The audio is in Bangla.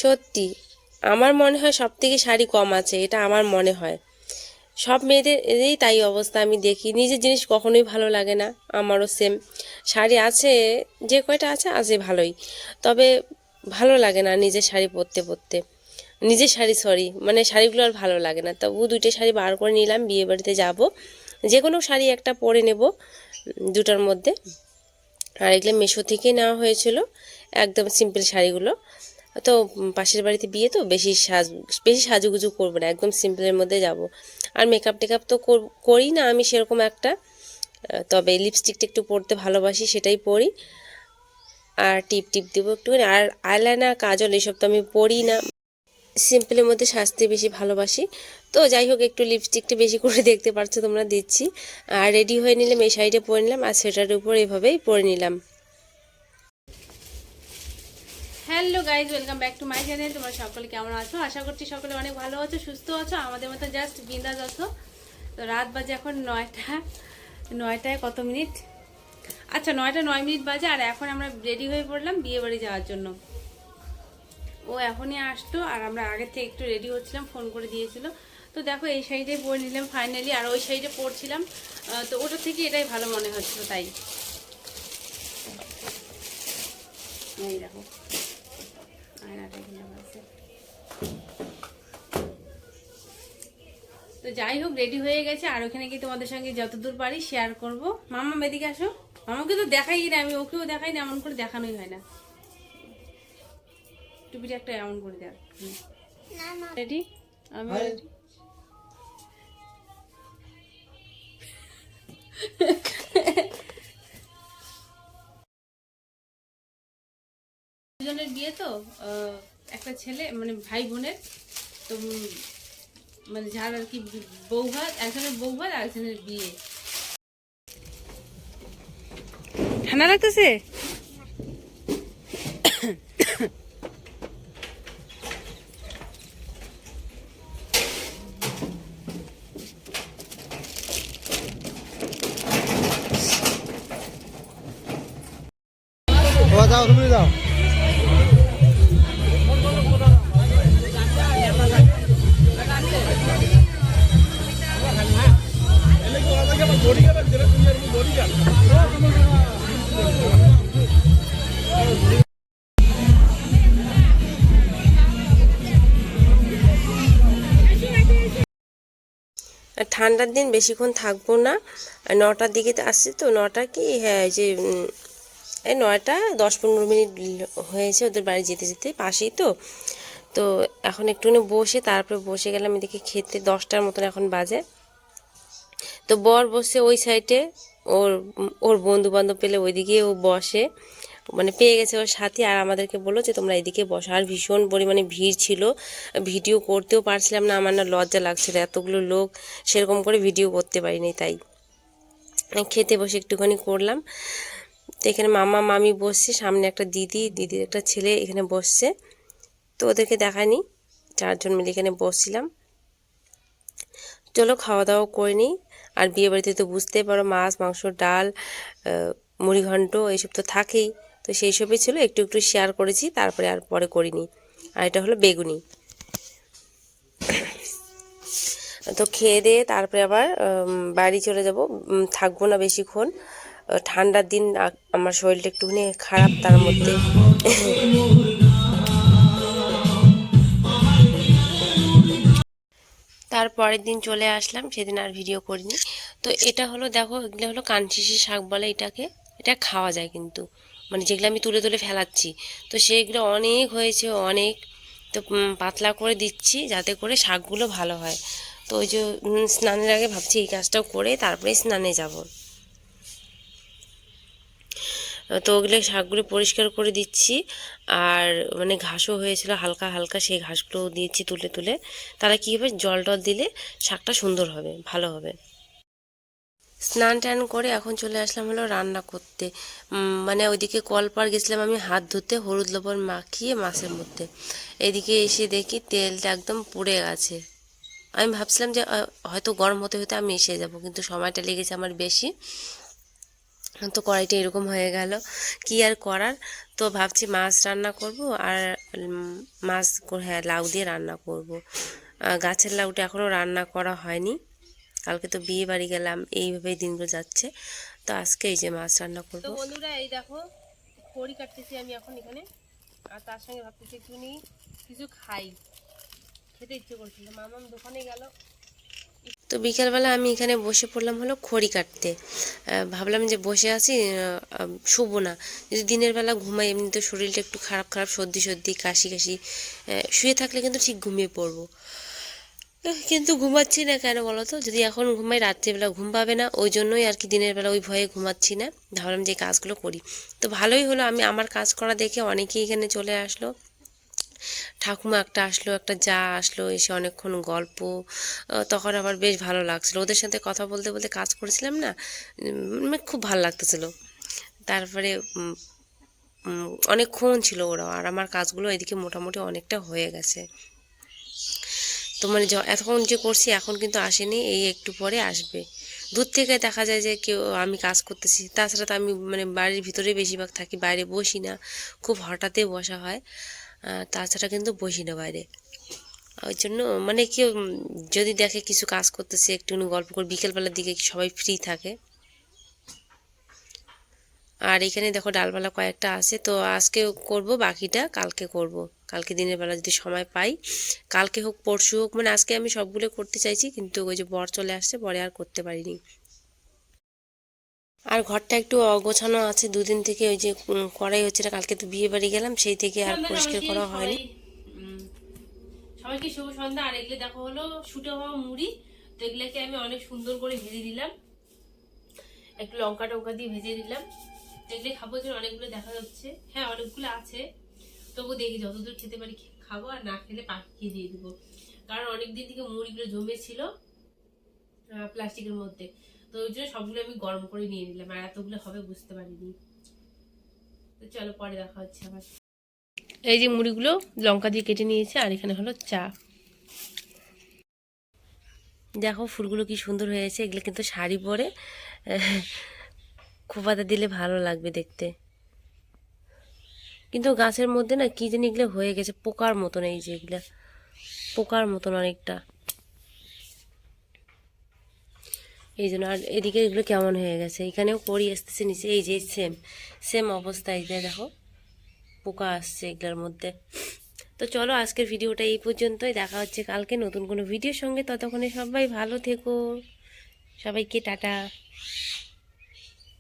সত্যি আমার মনে হয় সবথেকে শাড়ি কম আছে, এটা আমার মনে হয়। সব মেয়েদেরই তাই অবস্থা, আমি দেখি নিজের জিনিস কখনোই ভালো লাগে না। আমারও সেম। শাড়ি আছে, যে কয়টা আছে আছে ভালোই, তবে ভালো লাগে না নিজের শাড়ি পরতে পরতে। নিজের শাড়ি সরি, মানে শাড়িগুলো আর ভালো লাগে না। তবু দুইটা শাড়ি বার করে নিলাম, বিয়ে বাড়িতে যাব, যে কোনো শাড়ি একটা পরে নেব দুটার মধ্যে। আর এগুলো মিশো থেকে নেওয়া হয়েছিল, একদম সিম্পল শাড়িগুলো। তো পাশের বাড়িতে বিয়ে, তো বেশি সাজুগুজু করবো না, একদম সিম্পলের মধ্যে যাব। আর মেকআপ টেকআপ তো করি না আমি সেরকম একটা, তবে লিপস্টিকটা একটু পরতে ভালোবাসি, সেটাই পরি। আর টিপ টিপ দেবো একটুখানি, আর আইলাইনার কাজল এসব তো আমি পরি না, সিম্পলের মধ্যে সাজতে বেশি ভালোবাসি। তো যাই হোক, একটু লিপস্টিকটা বেশি করে দেখতে পাচ্ছ তোমরা, দিচ্ছি। আর রেডি হয়ে নিলাম, এই শাড়িটা পরে নিলাম, আর সেটার উপর এভাবেই পরে নিলাম। Hello guys, welcome back to my channel. তোমরা সকলে কেমন আছো? আশা করছি সকলে অনেক ভালো আছো, সুস্থ আছো, আমাদের মতো জাস্ট বিন্দাস আছো। তো রাত বাজে এখন 9টায় কত মিনিট, আচ্ছা 9টা 9 মিনিট বাজে। আর এখন আমরা রেডি হয়ে পড়লাম বিয়ে বাড়ি যাওয়ার জন্য। ও এখনই আসতো, আর আমরা আগের থেকে একটু রেডি হচ্ছিলাম, ফোন করে দিয়েছিল। তো দেখো এই শাড়িটাই পরে নিলাম ফাইনালি, আর ওই শাড়িটা পরছিলাম, তো ওটার থেকে এটাই ভালো মনে হচ্ছিল, তাই এই দেখো আয়নাটা এখানে আছে। তো যাই হোক, রেডি হয়ে গেছে, আর ওখানে গিয়ে তোমাদের সঙ্গে যতদূর পারি শেয়ার করব। মামা এদিকে আসো, মামাকে তো দেখাই না, আমি ওকেও দেখাই না, এমন করে দেখানোই হয় না। টুপিটা একটা এমন করে দেখ। রেডি? আমি রেডি। দুজনের বিয়ে তো, একটা ছেলে মানে ভাই বোনের, তো মানে যার আর কি বউ ভাত, একজনের বউ ভাত আর একজনের বিয়ে। ঠান্ডা লাগতেছে? যাও, তুমি যাও। ঠান্ডার দিন বেশিক্ষণ থাকবো না, 9টার দিকে আসছি তো। 9টা কি, হ্যাঁ, যে এই 9টা 10-15 মিনিট হয়েছে ওদের বাড়ি যেতে যেতে, পাশেই তো। তো এখন একটুখানি বসে, তারপরে বসে গেলাম এদিকে খেতে, 10টার মতন এখন বাজে। তো বর বসে ওই সাইডে, ওর ওর বন্ধু বান্ধব পেলে ওইদিকে ও বসে, মানে পেয়ে গেছে ওর সাথী। আর আমাদেরকে বললো যে তোমরা এদিকে বসো। আর ভীষণ পরিমাণে ভিড় ছিল, ভিডিও করতেও পারছিলাম না, আমার না লজ্জা লাগছিল, এতগুলো লোক সেরকম করে ভিডিও করতে পারিনি, তাই খেতে বসে একটুখানি করলাম। তো এখানে মামা মামি বসছে, সামনে একটা দিদির একটা ছেলে এখানে বসছে। তো ওদেরকে দেখায়নি, 4জন মিলে এখানে বসছিলাম। চলো খাওয়া দাওয়া করে নিই। আর বিয়ে বাড়িতে তো বুঝতেই পারো, মাছ মাংস ডাল মুড়িঘণ্ট এইসব তো থাকেই। তো সেই সবই ছিল, একটু একটু শেয়ার করেছি, তারপরে আর পরে করিনি। আর এটা হলো বেগুনি। তো খেয়ে দিয়ে তারপরে আবার বাড়ি চলে যাব, থাকবো না বেশিক্ষণ। ঠান্ডার দিন, আমার শরীরটা একটুখানি খারাপ, তার মধ্যে তারপরের দিন চলে আসলাম, সেদিন আর ভিডিও করিনি। তো এটা হলো, দেখো এগুলো হলো কানশিশি শাক বলে এটাকে। এটা খাওয়া যায় কিন্তু, মানে যেগুলো আমি তুলে তুলে ফেলাচ্ছি, তো সেগুলো অনেক হয়েছে অনেক। তো পাতলা করে দিচ্ছি যাতে করে শাকগুলো ভালো হয়। তো ওই যে স্নানের আগে ভাবছি এই কাজটাও করে তারপরে স্নানে যাব। তো ওগুলো শাকগুলো পরিষ্কার করে দিচ্ছি। আর মানে ঘাসও হয়েছিল হালকা হালকা, সেই ঘাসগুলো দিয়েছি তুলে তুলে। তাহলে কী হবে, জল টল দিলে শাকটা সুন্দর হবে, ভালো হবে। স্নান টান করে এখন চলে আসলাম হলো রান্না করতে। মানে ওইদিকে কলপাড় গেছিলাম আমি হাত ধুতে, হলুদ লবণ মাখিয়ে মাছের মধ্যে। এদিকে এসে দেখি তেলটা একদম পুড়ে গেছে। আমি ভাবছিলাম যে হয়তো গরম হতে হতে আমি এসে যাব, কিন্তু সময়টা লেগেছে আমার বেশি। তো কড়াইটা এরকম হয়ে গেল, কি আর করার। তো ভাবছি মাছ রান্না করব আর মাছ হ্যাঁ লাউ দিয়ে রান্না করব। গাছের লাউটা এখনও রান্না করা হয়নি, কালকে তো বিয়ে বাড়ি গেলাম, এইভাবেই দিনগুলো যাচ্ছে। তো আজকে এই যে মাছ রান্না করব। তো বন্ধুরা এই দেখো খড়ি কাটতেছি আমি এখন এখানে, আর তার সঙ্গে ভাবতেছি একটুখানি কিছু খাই, খেতে ইচ্ছে করছিল। মামাম দোকানে গেল। তো বিকেলবেলা আমি এখানে বসে পড়লাম হলো খড়ি কাটতে। ভাবলাম যে বসে আছি, শুবো না, যদি দিনের বেলা ঘুমাই এমনি তো শরীরটা একটু খারাপ খারাপ, সর্দি সর্দি কাশি কাশি, শুয়ে থাকলে কিন্তু ঠিক ঘুমিয়ে পড়বো। কিন্তু ঘুমাচ্ছি না কেন বলো তো, যদি এখন ঘুমাই রাত্রিবেলা ঘুম পাবে না, ওই জন্যই আর কি দিনের বেলা ওই ভয়ে ঘুমাচ্ছি না। ভাবলাম যে কাজগুলো করি। তো ভালোই হলো, আমি আমার কাজ করা দেখে অনেকেই এখানে চলে আসলো। ঠাকুমা একটা আসলো, একটা যা আসলো, এসে অনেকক্ষণ গল্প, তখন আবার বেশ ভালো লাগছিল ওদের সাথে কথা বলতে বলতে কাজ করেছিলাম না, খুব ভালো লাগতেছিল। তারপরে অনেকক্ষণ ছিল ওরা, আর আমার কাজগুলো এদিকে মোটামুটি অনেকটা হয়ে গেছে। তো মানে এতক্ষণ যে করছি এখন কিন্তু আসেনি, এই একটু পরে আসবে। দূর থেকে দেখা যায় যে কেউ আমি কাজ করতেছি, তাছাড়া তো আমি মানে বাড়ির ভিতরে বেশিরভাগ থাকি, বাইরে বসি না, খুব হঠাৎই বসা হয়। তাছাড়া কিন্তু বসি না বাইরে। ওই জন্য মানে কেউ যদি দেখে কিছু কাজ করতেছে একটুখানি গল্প করে, বিকেলবেলার দিকে সবাই ফ্রি থাকে। আর এখানে দেখো ডালপালা কয়েকটা আছে, তো আজকে করব, বাকিটা কালকে করব। কালকে দিনের বেলা যদি সময় পাই, কালকে হোক পরশু হোক, মানে আজকে আমি সবগুলো করতে চাইছি, কিন্তু ওই যে বর চলে আসছে, পরে আর করতে পারিনি। আর ঘরটা একটু অগোছানো আছে দুদিন থেকে, ওই যে করাই হচ্ছে না, কালকে তো বিয়ে বাড়ি গেলাম, সেই থেকে আর পরিষ্কার করা হয়নি। সবাইকে শুভ সন্ধ্যা। আর এগুলো দেখো হলো শুটে হওয়া মুড়ি, তো এগুলোকে আমি অনেক সুন্দর করে ভেজে দিলাম, একটু লঙ্কা টঙ্কা দিয়ে ভেজে দিলাম। এগুলো খাবো, যে অনেকগুলো দেখা যাচ্ছে, হ্যাঁ অনেকগুলো আছে, তবু দেখি যতদূর খেতে পারি খাবো, আর না খেলে পাখিয়ে দিয়ে দিবো। কারণ অনেকদিন থেকে মুড়িগুলো জমেছিল প্লাস্টিকের মধ্যে, তো ওই জন্য সবগুলো আমি গরম করে নিয়ে নিলাম, আর এতগুলো হবে বুঝতে পারিনি। তো চলো পরে দেখা হচ্ছে আবার। এই যে মুড়িগুলো লঙ্কা দিয়ে কেটে নিয়েছে, আর এখানে হলো চা। দেখো ফুলগুলো কি সুন্দর হয়েছে, এগুলো কিন্তু শাড়ি পরে খোপাতে দিলে ভালো লাগবে দেখতে। কিন্তু গাছের মধ্যে না কি জানি এগুলো হয়ে গেছে পোকার মতন, এই যে এগুলা পোকার মতন অনেকটা, এই জন্য। আর এদিকে এগুলো কেমন হয়ে গেছে, এখানেও পরি আসতেছে নিচে, এই যে সেম সেম অবস্থা, এই যে দেখো পোকা আসছে এগুলোর মধ্যে। তো চলো আজকের ভিডিওটা এই পর্যন্তই, দেখা হচ্ছে কালকে নতুন কোনো ভিডিওর সঙ্গে। ততক্ষণে সবাই ভালো থেকো, সবাইকে টাটা।